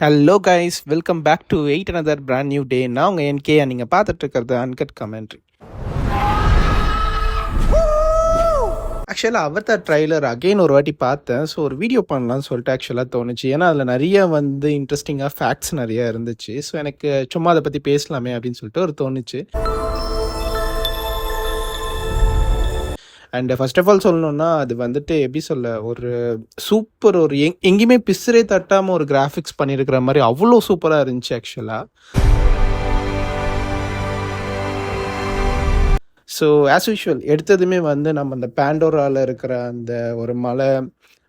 Hello guys, welcome back to with another brand new day. நான் உங்கள் என்கே, நீங்கள் பார்த்துட்டு இருக்கிறது அன்கட் கமெண்ட்ரி. ஆக்சுவலாக அவதார் ட்ரைலர் அகெயின் ஒரு வாட்டி பார்த்தேன். ஸோ ஒரு வீடியோ பண்ணலாம்னு சொல்லிட்டு ஆக்சுவலாக தோணுச்சு. ஏன்னா அதில் நிறைய இன்ட்ரெஸ்டிங்காக ஃபேக்ட்ஸ் நிறையா இருந்துச்சு. ஸோ எனக்கு சும்மா அதை பற்றி பேசலாமே அப்படின்னு சொல்லிட்டு ஒரு தோணுச்சு. அண்ட் ஃபர்ஸ்ட் ஆஃப் ஆல் சொல்லணுன்னா, அது எப்படி சொல்ல, ஒரு சூப்பர், ஒரு எங்கேயுமே பிசுரே தட்டாமல் ஒரு கிராஃபிக்ஸ் பண்ணியிருக்கிற மாதிரி அவ்வளோ சூப்பராக இருந்துச்சு ஆக்சுவலாக. ஸோ ஆஸ் யூஷுவல் எடுத்ததுமே நம்ம அந்த பேண்டோராவில் இருக்கிற அந்த ஒரு மலை,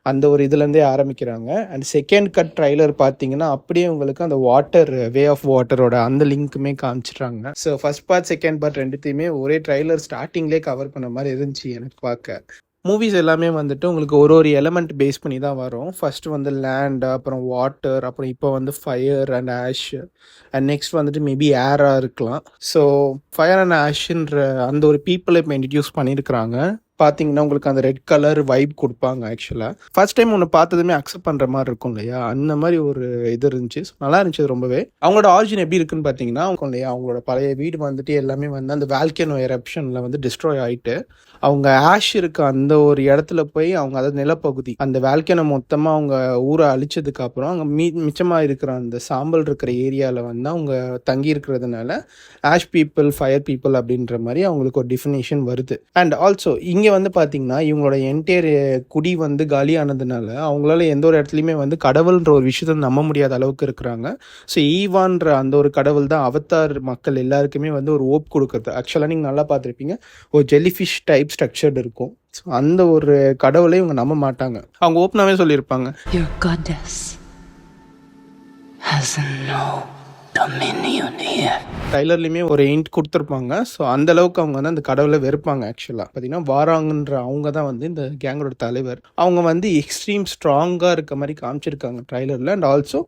அந்த ஒரு இதுலேருந்தே ஆரம்பிக்கிறாங்க. அண்ட் செகண்ட் கட் ட்ரைலர் பார்த்தீங்கன்னா அப்படியே உங்களுக்கு அந்த வாட்டர், வே ஆஃப் வாட்டரோட அந்த லிங்க்குமே காமிச்சிட்றாங்க. So first part second part ரெண்டுத்தையுமே ஒரே ட்ரைலர் ஸ்டார்டிங்லேயே கவர் பண்ண மாதிரி இருந்துச்சு எனக்கு பார்க்க. மூவிஸ் எல்லாமே உங்களுக்கு ஒரு எலமெண்ட் பேஸ் பண்ணி தான் வரும். ஃபர்ஸ்ட் லேண்ட், அப்புறம் வாட்டர், அப்புறம் இப்போ fire and ash, and next maybe ஏராக இருக்கலாம். ஸோ ஃபயர் அண்ட் ஆஷ்ன்ற அந்த ஒரு பீப்புளை இப்போ இன்ட்ரடியூஸ் பண்ணியிருக்கிறாங்க. பார்த்தீங்கன்னா உங்களுக்கு அந்த ரெட் கலர் வைப் கொடுப்பாங்க. ஆக்சுவலாக ஃபர்ஸ்ட் டைம் ஒன்று பார்த்ததுமே அக்செப்ட் பண்ணுற மாதிரி இருக்கும் இல்லையா, அந்த மாதிரி ஒரு இது இருந்துச்சு. நல்லா இருந்துச்சு ரொம்பவே. அவங்களோட ஆரிஜின் எப்படி இருக்குன்னு பார்த்தீங்கன்னா, இல்லையா, அவங்களோட பழைய வீடு எல்லாமே அந்த வால்கனோ எரப்ஷனில் டிஸ்ட்ராய் ஆகிட்டு அவங்க ஆஷ் இருக்க அந்த ஒரு இடத்துல போய் அவங்க அதாவது நிலப்பகுதி அந்த வால்கனோ மொத்தமாக அவங்க ஊரை அழிச்சதுக்கு அப்புறம் அங்கே மிச்சமாக இருக்கிற அந்த சாம்பல் இருக்கிற ஏரியாவில் அவங்க தங்கி இருக்கிறதுனால ஆஷ் பீப்புள், ஃபயர் பீப்புள் அப்படின்ற மாதிரி அவங்களுக்கு ஒரு டிஃபினேஷன் வருது. அண்ட் ஆல்சோ இங்கே பார்த்தீங்கன்னா இவங்களோட என்டையர் குடி காலியானதுனால அவங்களால எந்த ஒரு இடத்துலையுமே கடவுள்ன்ற ஒரு விஷயத்த நம்ப முடியாத அளவுக்கு இருக்கிறாங்க. ஸோ ஈவான்ற அந்த ஒரு கடவுள் தான் அவதார் மக்கள் எல்லாருக்குமே ஒரு ஓப் கொடுக்குறது. ஆக்சுவலாக நீங்கள் நல்லா பார்த்துருப்பீங்க, ஒரு ஜெல்லிஃபிஷ் டைப் ஸ்ட்ரக்சர்டு இருக்கும். ஸோ அந்த ஒரு கடவுளை இவங்க நம்ப மாட்டாங்க. அவங்க ஓப்பனாகவே சொல்லியிருப்பாங்க, Your goddess has no dominion here. டைலர்லையுமே ஒரு எயிண்ட் கொடுத்துருப்பாங்க. ஸோ அந்த அளவுக்கு அவங்க அந்த கடவுளை வெறுப்பாங்க. ஆக்சுவலாக பார்த்தீங்கன்னா வாராங்கன்ற அவங்க தான் இந்த கேங்கோட தலைவர். அவங்க எக்ஸ்ட்ரீம் ஸ்ட்ராங்காக இருக்க மாதிரி காமிச்சிருக்காங்க ட்ரைலரில். அண்ட் ஆல்சோ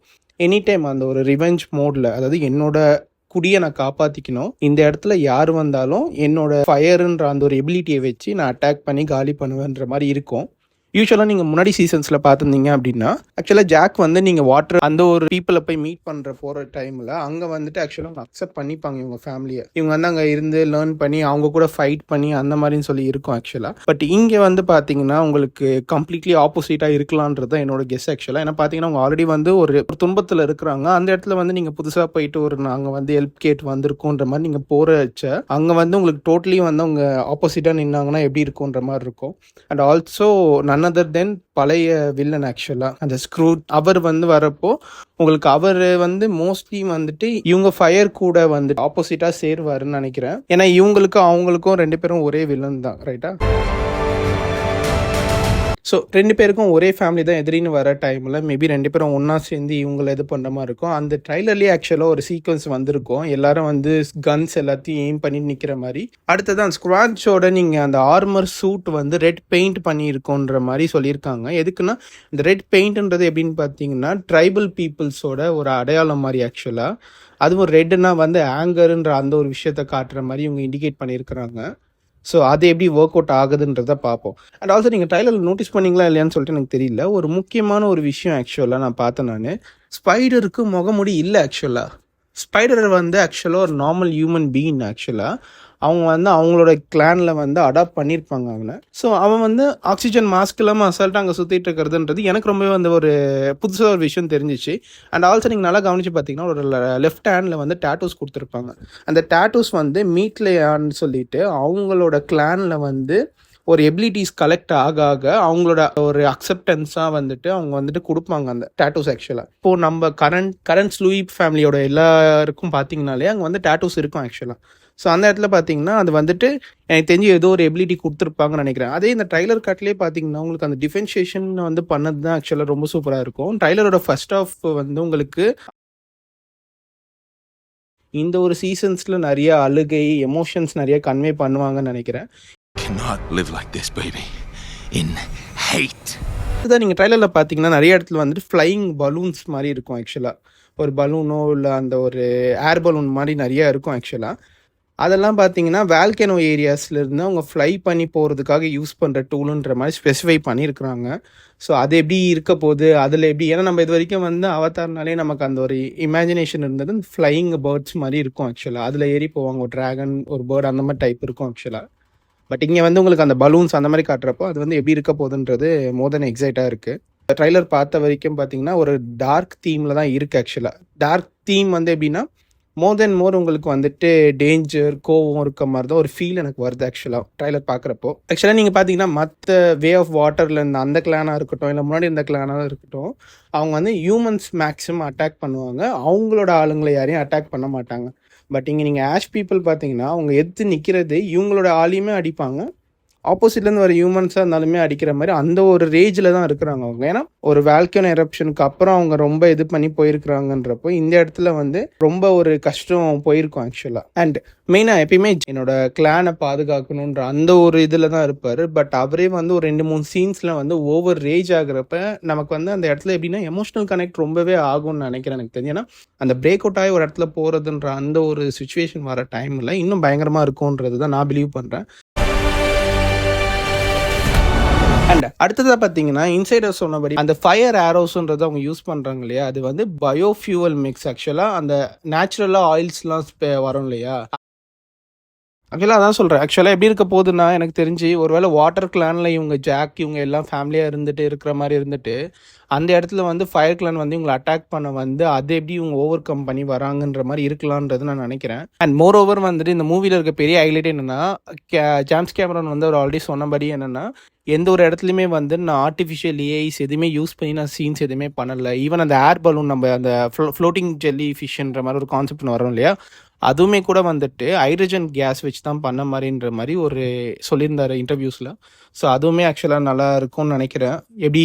எனி டைம் அந்த ஒரு ரிவெஞ்ச் மோடில், அதாவது என்னோட குடியை நான் காப்பாற்றிக்கணும், இந்த இடத்துல யார் வந்தாலும் என்னோட ஃபயருன்ற அந்த ஒரு எபிலிட்டியை வச்சு நான் அட்டாக் பண்ணி காலி பண்ணுவேன்ற மாதிரி இருக்கும். யூஸ்வலாக நீங்கள் முன்னாடி சீசன்ஸில் பார்த்துருந்தீங்க அப்படின்னா, ஆக்சுவலாக ஜாக் நீங்கள் வாட்டர் அந்த ஒரு பீப்புளை போய் மீட் பண்ணுற போகிற டைமில் அங்கே ஆக்சுவலாக அவங்க அக்செப்ட் பண்ணிப்பாங்க இவங்க ஃபேமிலியை. இவங்க அங்கே இருந்து லேர்ன் பண்ணி அவங்க கூட ஃபைட் பண்ணி அந்த மாதிரின்னு சொல்லி இருக்கும் ஆக்சுவலாக. பட் இங்கே பார்த்தீங்கன்னா உங்களுக்கு கம்ப்ளீட்லி ஆப்போசிட்டாக இருக்கலான்றது தான் என்னோட கெஸ் ஆக்சுவலாக. ஏன்னா பார்த்தீங்கன்னா அவங்க ஆல்ரெடி ஒரு துன்பத்தில் இருக்கிறாங்க. அந்த இடத்துல நீங்கள் புதுசாக போயிட்டு ஒரு நாங்கள் ஹெல்ப் கேட்டு வந்திருக்கோன்ற மாதிரி நீங்கள் போகிற வச்ச அங்கே உங்களுக்கு டோட்டலி அவங்க ஆப்போசிட்டாக நின்னாங்கன்னா எப்படி இருக்குன்ற மாதிரி இருக்கும். அண்ட் ஆல்சோ அதர் தென் பழைய வில்லன் ஆக்சுவலாக அந்த ஸ்க்ரூ அவர் வரப்போ உங்களுக்கு அவர் மோஸ்ட்லி இவங்க ஃபயர் கூட ஆப்போசிட்டாக சேருவாருன்னு நினைக்கிறேன். ஏன்னா இவங்களுக்கும் அவங்களுக்கும் ரெண்டு பேரும் ஒரே வில்லன் தான், ரைட்டா? ஸோ ரெண்டு பேருக்கும் ஒரே ஃபேமிலி தான் எதிரின்னு வர டைமில் மேபி ரெண்டு பேரும் ஒன்றா சேர்ந்து இவங்களை இது பண்ணுற மாதிரி இருக்கும். அந்த ட்ரைலர்லேயே ஆக்சுவலாக ஒரு சீக்வன்ஸ் வந்திருக்கும், எல்லாரும் கன்ஸ் எல்லாத்தையும் எய்ம் பண்ணி நிற்கிற மாதிரி. அடுத்ததான் ஸ்குவாட்சோட நீங்கள் அந்த ஆர்மர் சூட் ரெட் பெயிண்ட் பண்ணியிருக்கோன்ற மாதிரி சொல்லியிருக்காங்க. எதுக்குன்னா இந்த ரெட் பெயிண்ட்ன்றது எப்படின்னு பார்த்தீங்கன்னா ட்ரைபல் பீப்புள்ஸோட ஒரு அடையாளம் மாதிரி ஆக்சுவலாக. அதுவும் ரெட்னா ஆங்கருன்ற அந்த ஒரு விஷயத்த காட்டுற மாதிரி இவங்க இண்டிகேட் பண்ணியிருக்கிறாங்க. ஸோ அது எப்படி ஒர்க் அவுட் ஆகுதுன்றதை பார்ப்போம். அண்ட் ஆல்சோ நீங்கள் ட்ரைலரில் நோட்டீஸ் பண்ணிங்களா இல்லையான்னு சொல்லிட்டு எனக்கு தெரியல, ஒரு முக்கியமான ஒரு விஷயம் ஆக்சுவலாக நான் பார்த்தேன். நான் ஸ்பைடருக்கு முகமுடி இல்லை ஆக்சுவலாக. ஸ்பைடர் ஆக்சுவலாக ஒரு நார்மல் ஹியூமன் பீயிங். ஆக்சுவலாக அவங்க அவங்களோட கிளானில் அடாப்ட் பண்ணியிருப்பாங்க அவனை. ஸோ அவன் ஆக்சிஜன் மாஸ்க் இல்லாமல் அசால்ட்டாக அங்கே சுற்றிட்டு இருக்கிறதுன்றது எனக்கு ரொம்பவே ஒரு புதுசாக ஒரு விஷயம் தெரிஞ்சிச்சு. அண்ட் ஆல்சோ நீங்கள் நல்லா கவனித்து பார்த்தீங்கன்னா ஒரு லெஃப்ட் ஹேண்டில் டேட்டூஸ் கொடுத்துருப்பாங்க. அந்த டேட்டூஸ் மீட்லையான்னு சொல்லிட்டு அவங்களோட கிளானில் ஒரு எபிலிட்டிஸ் கலெக்ட் ஆக ஆக அவங்களோட ஒரு அக்செப்டன்ஸாக அவங்க கொடுப்பாங்க அந்த டேட்டூஸ். ஆக்சுவலாக இப்போது நம்ம கரண்ட் லூயி ஃபேமிலியோட எல்லாருக்கும் பார்த்தீங்கனாலே அங்கே டேட்டூஸ் இருக்கும் ஆக்சுவலாக. ஸோ அந்த இடத்துல பார்த்தீங்கன்னா அது எனக்கு தெரிஞ்சு ஏதோ ஒரு எபிலிட்டி கொடுத்துருப்பாங்கன்னு நினைக்கிறேன். அதே இந்த ட்ரைலர் காட்டிலே பார்த்தீங்கன்னா உங்களுக்கு அந்த டிஃபென்ஷியேஷன் பண்ணது தான் ஆக்சுவலாக ரொம்ப சூப்பராக இருக்கும். ட்ரைலரோட ஃபர்ஸ்ட் ஆஃப் உங்களுக்கு இந்த ஒரு சீசன்ஸில் நிறைய அழுகை, எமோஷன்ஸ் நிறைய கன்வே பண்ணுவாங்கன்னு நினைக்கிறேன். இதுதான் நீங்கள் ட்ரைலரில் பார்த்தீங்கன்னா நிறைய இடத்துல ஃப்ளையிங் பலூன்ஸ் மாதிரி இருக்கும் ஆக்சுவலாக. ஒரு பலூனோ இல்லை அந்த ஒரு ஏர் பலூன் மாதிரி நிறையா இருக்கும் ஆக்சுவலாக. அதெல்லாம் பார்த்தீங்கன்னா வேல்கனோ ஏரியாஸ்லேருந்து அவங்க ஃப்ளை பண்ணி போகிறதுக்காக யூஸ் பண்ணுற டூலுன்ற மாதிரி ஸ்பெசிஃபை பண்ணியிருக்கிறாங்க. ஸோ அது எப்படி இருக்க போகுது, அதில் எப்படி, ஏன்னா நம்ம இது வரைக்கும் வந்து அவதார்னாலே நமக்கு அந்த ஒரு இமேஜினேஷன் இருந்தது ஃப்ளையிங் பேர்ட்ஸ் மாதிரி இருக்கும் ஆக்சுவலாக. அதில் ஏறி போவாங்க, ஒரு ட்ராகன், ஒரு பேர்ட், அந்த மாதிரி டைப் இருக்கும் ஆக்சுவலாக. பட் இங்கே வந்து உங்களுக்கு அந்த பலூன்ஸ் அந்த மாதிரி காட்டுறப்போ அது வந்து எப்படி இருக்க போகுதுன்றது மோர் தென் எக்ஸைட்டாக இருக்குது. ட்ரைலர் பார்த்த வரைக்கும் பார்த்தீங்கன்னா ஒரு டார்க் தீமில் தான் இருக்குது ஆக்சுவலாக. டார்க் தீம் வந்து எப்படின்னா மோர் தென் மோர் உங்களுக்கு வந்துட்டு டேஞ்சர், கோவம் இருக்க மாதிரி தான் ஒரு ஃபீல் எனக்கு வருது ஆக்சுவலாக ட்ரைலர் பார்க்குறப்போ. ஆக்சுவலாக நீங்கள் பார்த்தீங்கன்னா மற்ற வே ஆஃப் வாட்டரில் இருந்த அந்த கிளானாக இருக்கட்டும், இல்லை முன்னாடி இருந்த கிளானாக இருக்கட்டும், அவங்க வந்து ஹியூமன்ஸ் மேக்ஸிமம் அட்டாக் பண்ணுவாங்க, அவங்களோட ஆளுங்களை யாரையும் அட்டாக் பண்ண மாட்டாங்க. பட் இங்கே நீங்கள் ஆஷ் பீப்புள் பார்த்தீங்கன்னா அவங்க எடுத்து நிற்கிறது இவங்களோட ஆளையுமே அடிப்பாங்க, ஆப்போசிட்லேருந்து வர ஹியூமன்ஸாக இருந்தாலுமே அடிக்கிற மாதிரி அந்த ஒரு ரேஜில் தான் இருக்கிறாங்க அவங்க. ஏன்னா ஒரு வால்கனோ எரப்ஷனுக்கு அப்புறம் அவங்க ரொம்ப இது பண்ணி போயிருக்கிறாங்கன்றப்போ இந்த இடத்துல வந்து ரொம்ப ஒரு கஷ்டம் போயிருக்கும் ஆக்சுவலாக. அண்ட் மெயினாக எப்பயுமே என்னோட கிளானை பாதுகாக்கணுன்ற அந்த ஒரு இதில் தான் இருப்பார். பட் அவரே வந்து ஒரு 2-3 சீன்ஸில் வந்து ஓவர் ரேஜ் ஆகுறப்ப நமக்கு வந்து அந்த இடத்துல எப்படின்னா எமோஷனல் கனெக்ட் ரொம்பவே ஆகும்னு நினைக்கிறேன் எனக்கு தெரிஞ்சு. ஏன்னா அந்த பிரேக் அவுட் ஆகி ஒரு இடத்துல போகிறதுன்ற அந்த ஒரு சுச்சுவேஷன் வர டைமில் இன்னும் பயங்கரமாக இருக்கும்ன்றது தான் நான் பிலீவ் பண்ணுறேன். அண்ட் அடுத்ததாக பார்த்தீங்கன்னா இன்சைடர் சொன்னபடி அந்த ஃபயர் ஆரோஸ்ன்றது அவங்க யூஸ் பண்ணுறாங்க இல்லையா, அது வந்து பயோஃபியூவல் மிக்ஸ். ஆக்சுவலாக அந்த நேச்சுரலாக ஆயில்ஸ்லாம் வரும் இல்லையா, ஆக்சுவலாக அதான் சொல்கிறேன். ஆக்சுவலாக எப்படி இருக்க போகுதுன்னா எனக்கு தெரிஞ்சு ஒருவேளை வாட்டர் கிளானில் இவங்க ஜாக் இவங்க எல்லாம் ஃபேமிலியாக இருந்துட்டு இருக்கிற மாதிரி இருந்துட்டு அந்த இடத்துல வந்து ஃபயர் கிளான் வந்து இவங்களை அட்டாக் பண்ண வந்து அது எப்படி இவங்க ஓவர் கம் பண்ணி வராங்கன்ற மாதிரி இருக்கலான்றது நான் நினைக்கிறேன். அண்ட் மோர் ஓவர் வந்துட்டு இந்த மூவியில் இருக்க பெரிய ஹைலைட் என்னென்னா ஜேம்ஸ் கேமரான் வந்து அவர் ஆல்ரெடி சொன்னபடி என்னென்னா எந்த ஒரு இடத்துலையுமே வந்து நான் ஆர்டிஃபிஷியல் ஏஐஸ் எதுவுமே யூஸ் பண்ணி நான் சீன்ஸ் எதுவுமே பண்ணலை. ஈவன் அந்த ஏர் பலூன் நம்ம அந்த ஃப்ளோட்டிங் ஜெல்லி ஃபிஷ்ன்ற மாதிரி ஒரு கான்செப்ட் வரும் இல்லையா, அதுவுமே கூட வந்துட்டு ஹைட்ரஜன் கேஸ் வச்சு தான் பண்ண மாதிரின்ற மாதிரி ஒரு சொல்லியிருந்தார் இன்டர்வியூஸில். ஸோ அதுவுமே ஆக்சுவலாக நல்லா இருக்கும்னு நினைக்கிறேன், எப்படி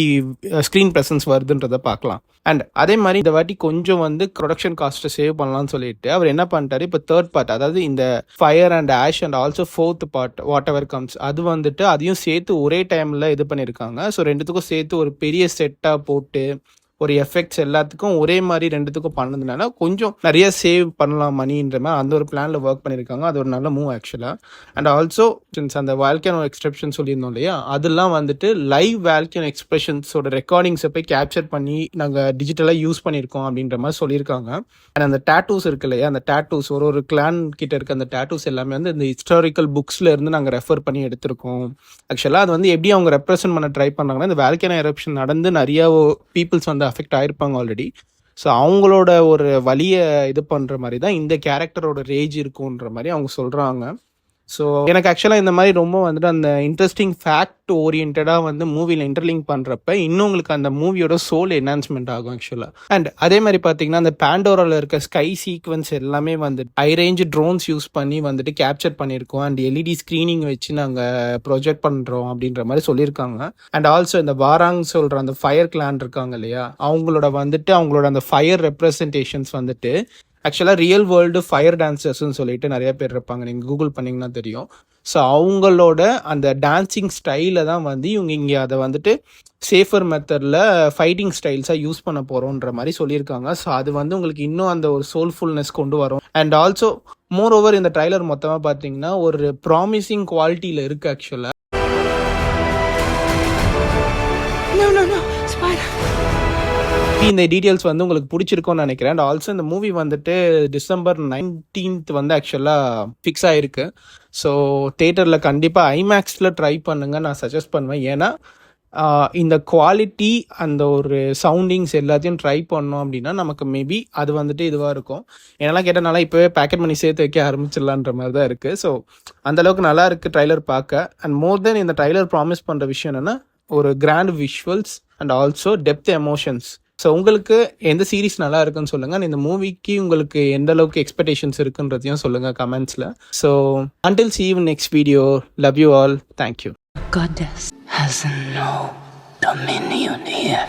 ஸ்க்ரீன் ப்ரெசன்ஸ் வருதுன்றதை பார்க்கலாம். அண்ட் அதே மாதிரி இந்த வாட்டி கொஞ்சம் வந்து ப்ரொடக்ஷன் காஸ்ட்டை சேவ் பண்ணலாம்னு சொல்லிட்டு அவர் என்ன பண்ணிட்டாரு, இப்போ 3rd பார்ட், அதாவது இந்த fire and ash and also 4th part what ever comes, அது வந்துட்டு அதையும் சேர்த்து ஒரே டைமில் இது பண்ணியிருக்காங்க. ஸோ ரெண்டுத்துக்கும் சேர்த்து ஒரு பெரிய செட்டாக போட்டு ஒரு எஃபெக்ட்ஸ் எல்லாத்துக்கும் ஒரே மாதிரி ரெண்டுத்துக்கும் பண்ணதுனால கொஞ்சம் நிறைய சேவ் பண்ணலாம் மணின்ற மாதிரி அந்த ஒரு பிளானில் ஒர்க் பண்ணியிருக்காங்க. அது ஒரு நல்ல மூவ் ஆக்சுவலாக. அண்ட் ஆல்சோ அந்த வால்கனோ எக்ஸ்பிரஷன் சொல்லியிருந்தோம் இல்லையா, அதெல்லாம் வந்துட்டு லைவ் வால்கனோ எக்ஸ்பிரஷன்ஸோட ரெக்கார்டிங்ஸை போய் கேப்சர் பண்ணி நாங்கள் டிஜிட்டலாக யூஸ் பண்ணியிருக்கோம் அப்படின்ற மாதிரி சொல்லியிருக்காங்க. அண்ட் அந்த டேட்டூஸ் இருக்கு இல்லையா, அந்த டேட்டூஸ் ஒரு கிளான் கிட்ட இருக்க அந்த டேட்டூஸ் எல்லாமே வந்து இந்த ஹிஸ்டாரிக்கல் புக்ஸில் இருந்து நாங்கள் ரெஃபர் பண்ணி எடுத்திருக்கோம். ஆக்சுவலாக அது வந்து எப்படி அவங்க ரெப்ரசென்ட் பண்ண ட்ரை பண்ணாங்கன்னா, இந்த வால்கனோ எரப்ஷன் நடந்து நிறைய பீப்புள்ஸ் வந்து அஃபெக்ட் ஆயிருப்பாங்க ஆல்ரெடி. ஸோ அவங்களோட ஒரு வலியை இது பண்ணுற மாதிரி தான் இந்த கேரக்டரோட ரேஜ் இருக்குன்ற மாதிரி அவங்க சொல்கிறாங்க. ஸோ எனக்கு ஆக்சுவலாக இந்த மாதிரி ரொம்ப வந்துட்டு அந்த இன்ட்ரெஸ்டிங் ஃபேக்ட் ஓரியன்டாக வந்து மூவியில் இன்டர்லிங்க் பண்ணுறப்ப இன்னும் உங்களுக்கு அந்த மூவியோட சோல் என்ஹான்ஸ்மெண்ட் ஆகும் ஆக்சுவலாக. அண்ட் அதே மாதிரி பார்த்தீங்கன்னா அந்த பேண்டோராவில் இருக்க ஸ்கை சீக்வன்ஸ் எல்லாமே வந்து ஹை ரேஞ்ச் ட்ரோன்ஸ் யூஸ் பண்ணி வந்துட்டு கேப்சர் பண்ணியிருக்கோம். அண்ட் எல்இடி ஸ்க்ரீனிங் வச்சு நாங்கள் ப்ரொஜெக்ட் பண்ணுறோம் அப்படின்ற மாதிரி சொல்லியிருக்காங்க. அண்ட் ஆல்சோ இந்த வாராங் சொல்கிற அந்த ஃபயர் கிளான் இருக்காங்க இல்லையா, அவங்களோட அந்த ஃபயர் ரெப்ரசன்டேஷன்ஸ் வந்துட்டு ஆக்சுவலாக ரியல் வேர்ல்டு ஃபயர் டான்சர்ஸ்ன்னு சொல்லிட்டு நிறைய பேர் இருப்பாங்க, நீங்கள் கூகுள் பண்ணிங்கன்னா தெரியும். ஸோ அவங்களோட அந்த டான்சிங் ஸ்டைலை தான் வந்து இவங்க இங்கே அதை வந்துட்டு சேஃபர் மெத்தடில் ஃபைட்டிங் ஸ்டைல்ஸாக யூஸ் பண்ண போகிறோன்ற மாதிரி சொல்லியிருக்காங்க. ஸோ அது வந்து உங்களுக்கு இன்னும் அந்த ஒரு சோல்ஃபுல்னஸ் கொண்டு வரும். அண்ட் ஆல்சோ மோர் ஓவர் இந்த ட்ரைலர் மொத்தமாக பார்த்தீங்கன்னா ஒரு ப்ராமிசிங் குவாலிட்டியில் இருக்குது ஆக்சுவலாக. இந்த டீட்டெயில்ஸ் வந்து உங்களுக்கு பிடிச்சிருக்கும்னு நினைக்கிறேன். அண்ட் ஆல்சோ இந்த மூவி வந்துட்டு December 19th வந்து ஆக்சுவலாக ஃபிக்ஸ் ஆகிருக்கு. ஸோ தேட்டரில் கண்டிப்பாக ஐமேக்ஸில் ட்ரை பண்ணுங்க நான் சஜஸ்ட் பண்ணுவேன். ஏன்னா இந்த குவாலிட்டி அந்த ஒரு சவுண்டிங்ஸ் எல்லாத்தையும் ட்ரை பண்ணோம் அப்படின்னா நமக்கு மேபி அது வந்துட்டு இதுவாக இருக்கும். என்னெல்லாம் கேட்டனால இப்போவே பேக்கெட் பண்ணி சேர்த்து வைக்க ஆரம்பிச்சிடலான்ற மாதிரி தான் இருக்குது. ஸோ அந்தளவுக்கு நல்லா இருக்குது ட்ரைலர் பார்க்க. அண்ட் மோர் தென் இந்த ட்ரைலர் ப்ராமிஸ் பண்ணுற விஷயம் என்னென்னா ஒரு grand visuals and also depth emotions. So உங்களுக்கு எந்த சீரீஸ் நல்லா இருக்குன்னு சொல்லுங்கள். இந்த மூவிக்கு உங்களுக்கு எந்த அளவுக்கு எக்ஸ்பெக்டேஷன்ஸ் இருக்குன்றதையும் சொல்லுங்கள் கமெண்ட்ஸில். So until see you in next video, love you all, thank you. Goddess has no dominion here.